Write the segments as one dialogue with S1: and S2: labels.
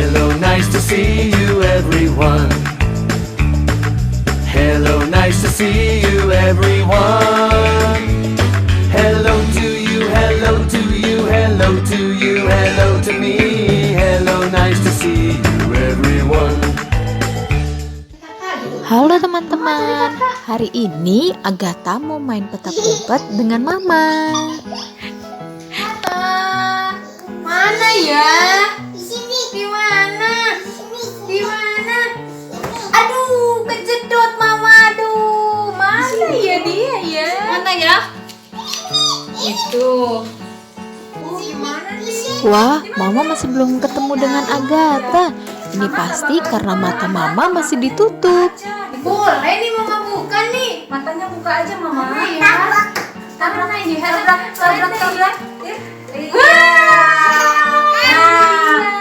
S1: Hello, nice to see you everyone. Hello, nice to see you everyone. Hello to you, hello to you, hello to you, hello to me. Hello, nice to see you everyone.
S2: Halo teman-teman, hari ini Agatha mau main petak umpet dengan Mama.
S3: Mana ya? Di sini. Di mana? Di mana? Aduh, kejedot Mama. Aduh, mana ya dia ya? Mana ya? Itu. Gimana nih?
S2: Wah, Mama masih belum ketemu dengan Agatha. Ini pasti karena mata Mama masih ditutup.
S3: Boleh nih Mama buka nih. Matanya buka aja Mama ya. Tabrak ini, tabrak.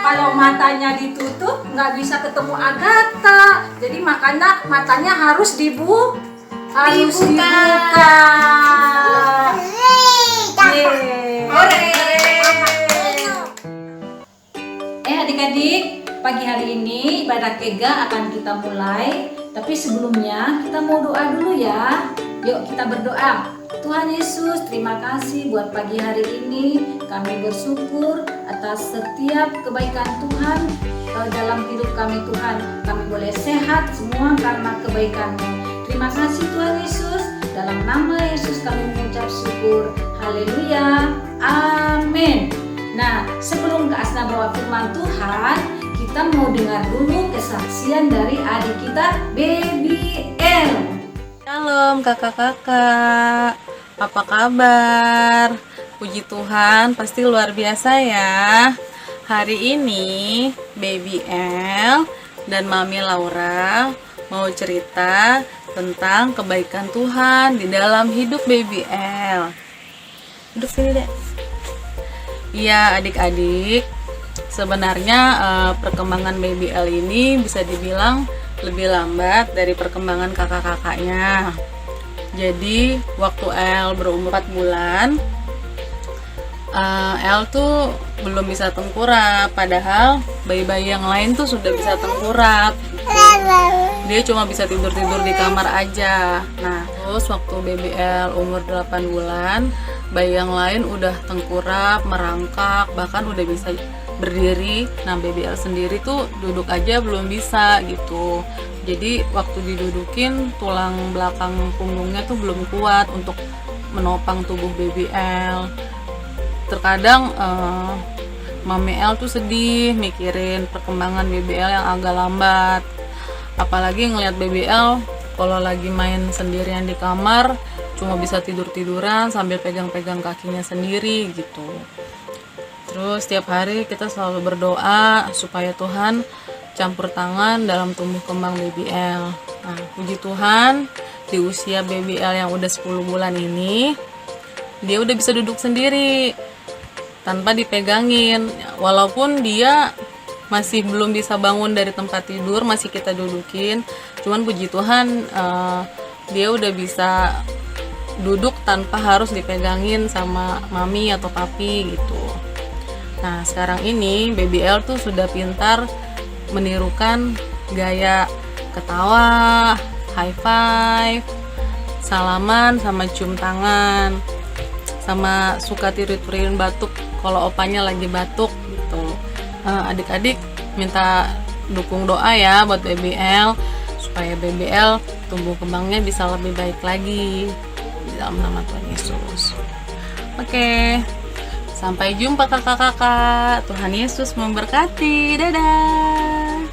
S3: Kalau matanya ditutup nggak bisa ketemu Agatha. Jadi makanya matanya harus dibuka. Adik-adik, pagi hari ini ibadah kega akan kita mulai. Tapi sebelumnya kita mau doa dulu ya. Yuk kita berdoa. Tuhan Yesus, terima kasih buat pagi hari ini. Kami bersyukur atas setiap kebaikan Tuhan dalam hidup kami Tuhan. Kami boleh sehat semua karena kebaikan-Mu. Terima kasih Tuhan Yesus. Dalam nama Yesus kami mengucap syukur. Haleluya. Amin. Nah, sebelum ke Asna bawa firman Tuhan, kita mau dengar dulu kesaksian dari adik kita, Baby L.
S4: Shalom kakak-kakak, apa kabar? Puji Tuhan, pasti luar biasa ya. Hari ini Baby L dan Mami Laura mau cerita tentang kebaikan Tuhan di dalam hidup Baby L. Duduk sini deh. Iya adik-adik, sebenarnya perkembangan Baby L ini bisa dibilang lebih lambat dari perkembangan kakak-kakaknya. Jadi waktu L berumur 4 bulan, L tuh belum bisa tengkurap, padahal bayi-bayi yang lain tuh sudah bisa tengkurap gitu. Dia cuma bisa tidur-tidur di kamar aja. Nah, terus waktu Baby L umur 8 bulan, bayi yang lain udah tengkurap, merangkak, bahkan udah bisa berdiri. Nah, Baby L sendiri tuh duduk aja belum bisa gitu. Jadi waktu didudukin, tulang belakang punggungnya tuh belum kuat untuk menopang tubuh Baby L. Terkadang Mami L tuh sedih mikirin perkembangan Baby L yang agak lambat. Apalagi ngelihat Baby L kalau lagi main sendirian di kamar cuma bisa tidur-tiduran sambil pegang-pegang kakinya sendiri gitu. Terus setiap hari kita selalu berdoa supaya Tuhan campur tangan dalam tumbuh kembang Baby L. Nah, puji Tuhan, di usia Baby L yang udah 10 bulan ini, dia udah bisa duduk sendiri tanpa dipegangin. Walaupun dia masih belum bisa bangun dari tempat tidur, masih kita dudukin, cuman puji Tuhan dia udah bisa duduk tanpa harus dipegangin sama mami atau papi gitu. Nah, sekarang ini Baby L tuh sudah pintar menirukan gaya ketawa, high five, salaman, sama cium tangan, sama suka tirit-tiritin batuk kalau opanya lagi batuk gitu. Adik-adik minta dukung doa ya buat Baby L supaya Baby L tumbuh kembangnya bisa lebih baik lagi di dalam nama Tuhan Yesus. Oke. Sampai jumpa kakak-kakak. Tuhan Yesus memberkati. Dadah.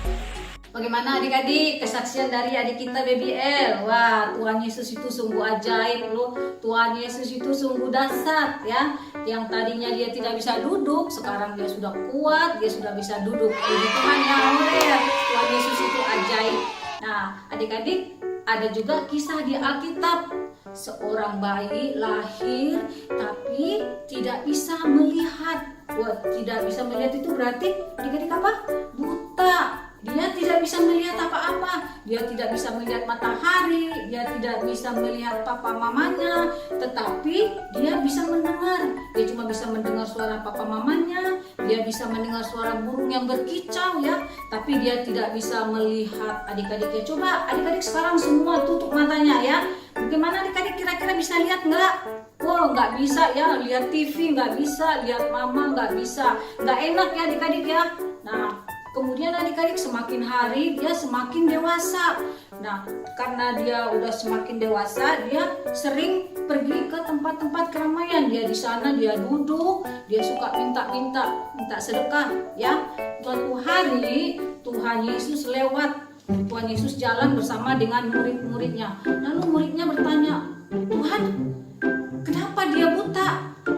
S3: Bagaimana adik-adik kesaksian dari adik kita Baby L? Wah, Tuhan Yesus itu sungguh ajaib loh. Tuhan Yesus itu sungguh dahsyat ya. Yang tadinya dia tidak bisa duduk, sekarang dia sudah kuat, dia sudah bisa duduk. Puji Tuhan ya, haleluya. Tuhan Yesus itu ajaib. Nah, adik-adik, ada juga kisah di Alkitab. Seorang bayi lahir tapi tidak bisa melihat. Wah, tidak bisa melihat itu berarti adik-adik apa? Buta. Dia tidak bisa melihat apa-apa. dia tidak bisa melihat matahari, dia tidak bisa melihat papa mamanya, tetapi dia bisa mendengar. Dia cuma bisa mendengar suara papa mamanya, dia bisa mendengar suara burung yang berkicau ya, tapi dia tidak bisa melihat adik-adiknya. Coba adik-adik sekarang semua tutup matanya ya. Bagaimana adik-adik kira-kira bisa lihat nggak? Wow, nggak bisa ya, lihat TV nggak bisa, lihat mama nggak bisa, nggak enak ya adik-adik ya. Nah, kemudian adik-adik semakin hari dia semakin dewasa. Nah, karena dia udah semakin dewasa, dia sering pergi ke tempat-tempat keramaian. Dia di sana dia duduk, dia suka minta sedekah ya. Suatu hari Tuhan Yesus lewat. Tuhan Yesus jalan bersama dengan murid-muridnya. Lalu muridnya bertanya, "Tuhan, kenapa dia buta?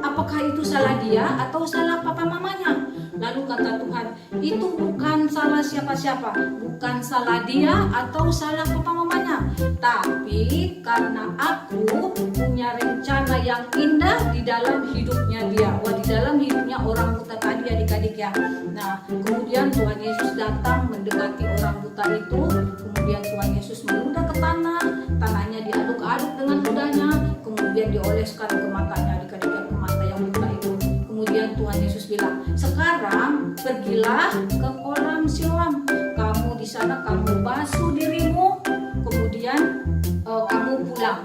S3: Apakah itu salah dia atau salah papa mamanya?" Lalu kata Tuhan, "Itu bukan salah siapa-siapa, bukan salah dia atau salah papa mamanya, tapi karena aku punya rencana yang indah di dalam hidupnya dia." Wah, di dalam hidupnya orang buta tadi adik-adik ya. Nah, kemudian Tuhan Yesus datang mendekati orang buta itu. Kemudian Tuhan Yesus meludah ke tanah, tanahnya diaduk-aduk dengan ludahnya, kemudian dioleskan ke matanya adik-adik ya, ke mata yang buta itu. Kemudian Tuhan Yesus bilang, "Sekarang pergilah ke kolam Siloam. Kamu di sana kamu basuh dirimu, kemudian kamu pulang."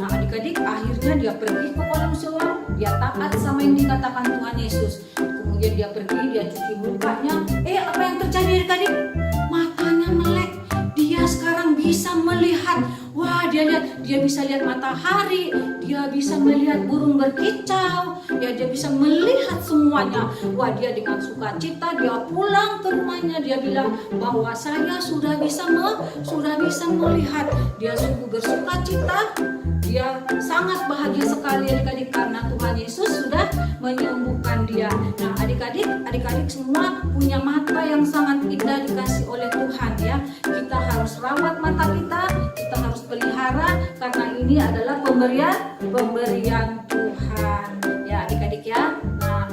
S3: Nah, adik-adik akhirnya dia pergi ke kolam Siloam. Dia taat sama yang dikatakan Tuhan Yesus. Kemudian dia pergi, dia cuci mukanya. Apa yang terjadi adik-adik? Matanya melek. Dia sekarang bisa melihat. Wah, dia bisa lihat matahari, dia bisa melihat burung berkicau, ya dia bisa melihat semuanya. Wah, dia dengan sukacita dia pulang ke rumahnya, dia bilang bahwa saya sudah bisa melihat. Dia sungguh bersukacita, dia sangat bahagia sekali adik-adik karena Tuhan Yesus sudah menyembuhkan dia. Nah, adik-adik semua punya mata yang sangat indah dikasih oleh Tuhan ya. Kita harus rawat mata kita harus pelihara karena ini adalah pemberian Tuhan ya adik-adik ya. Nah,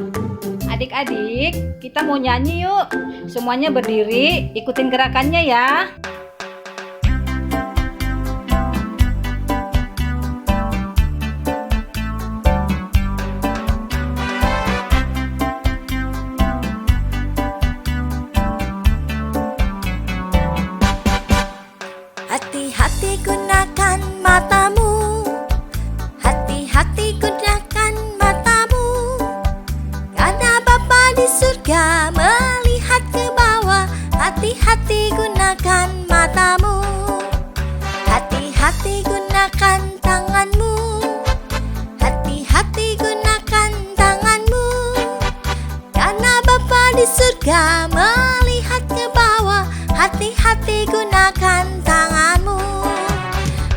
S3: adik-adik kita mau nyanyi yuk, semuanya berdiri ikutin gerakannya ya.
S5: Hati-hati gunakan matamu, hati-hati gunakan matamu, karena Bapa di surga melihat ke bawah. Hati-hati gunakan matamu, hati-hati gunakan tanganmu, hati-hati gunakan tanganmu, karena Bapa di surga melihat ke bawah. Hati-hati gunakan tanganmu,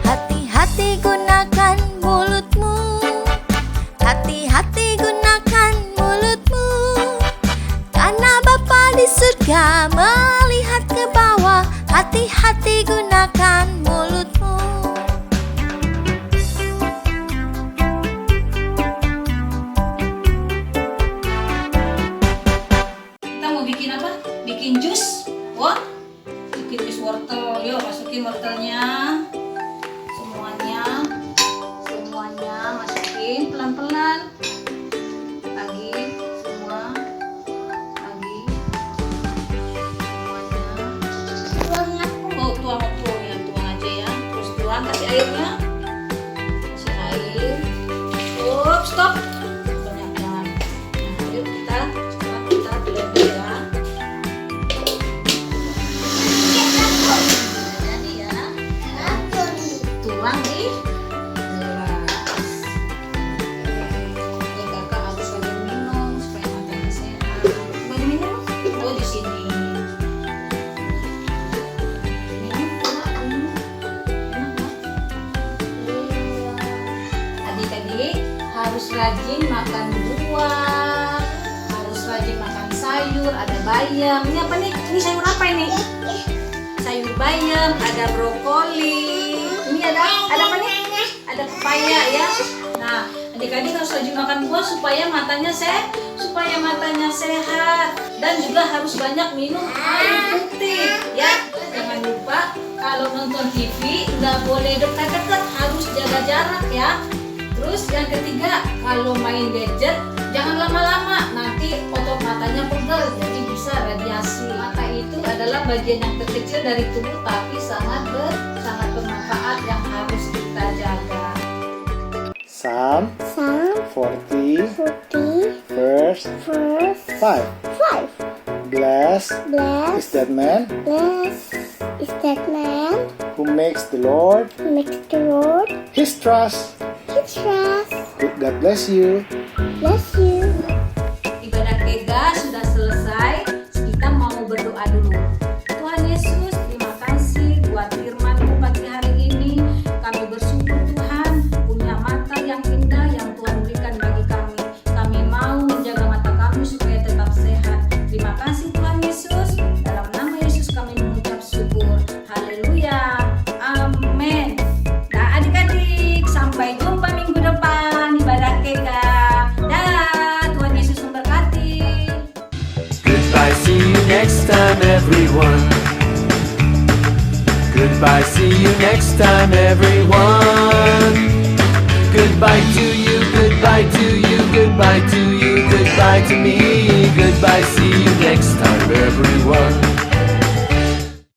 S5: hati-hati gunakan mulutmu, hati-hati gunakan mulutmu, karena Bapa di surga melihat ke bawah. Hati-hati gunakan mulutmu.
S3: Kita mau bikin apa? Bikin jus. Wah, bikin jus wortel. Yuk masukin wortelnya. Semuanya masukin pelan-pelan. Lagi semua. Lagi semuanya. Tuang ya, tuang aja ya. Terus tuang, kasih airnya. Kasih air. Stop. Banyak banget. Nah, yuk kita blender ya. Jadi ya, tuang di gelas. Ini kakak harus rajin minum supaya matanya sehat. Mau diminum? Oh, di sini. Adik-adik harus rajin makan buah, harus rajin makan sayur. Ada bayam. Ini apa nih? Ini sayur apa ini? Sayur bayam, ada brokoli. Ini ada apa nih? Ada pepaya ya. Nah, adik-adik harus rajin makan buah supaya matanya sehat dan juga harus banyak minum air putih ya. Jangan lupa kalau nonton TV nggak boleh dekat-dekat, harus jaga jarak ya. Terus yang ketiga, kalau main gadget jangan lama-lama, nanti otot matanya pegel, jadi bisa radiasi. Mata itu adalah bagian yang terkecil dari tubuh tapi sangat bermanfaat yang harus kita jaga.
S6: Psalm 40 verse 5. Blessed is that man who makes the Lord his trust. God bless you.
S3: Ibadah kega sudah selesai, kita mau berdoa dulu. Tuhan Yesus, terima kasih buat firman-Mu pagi hari ini. Kami bersyukur Tuhan punya mata yang indah yang Tuhan berikan bagi kami. Kami mau menjaga mata kami supaya tetap sehat. Terima kasih Tuhan Yesus. Dalam nama Yesus kami mengucap syukur. Haleluya. Amin. Nah adik-adik, sampai jumpa minggu depan ibadah kega. Dah, Tuhan Yesus memberkati.
S1: Goodbye, see you next time, everyone. Goodbye, see you next time, everyone. Goodbye to you, goodbye to you, goodbye to you, goodbye to me. Goodbye, see you next time, everyone.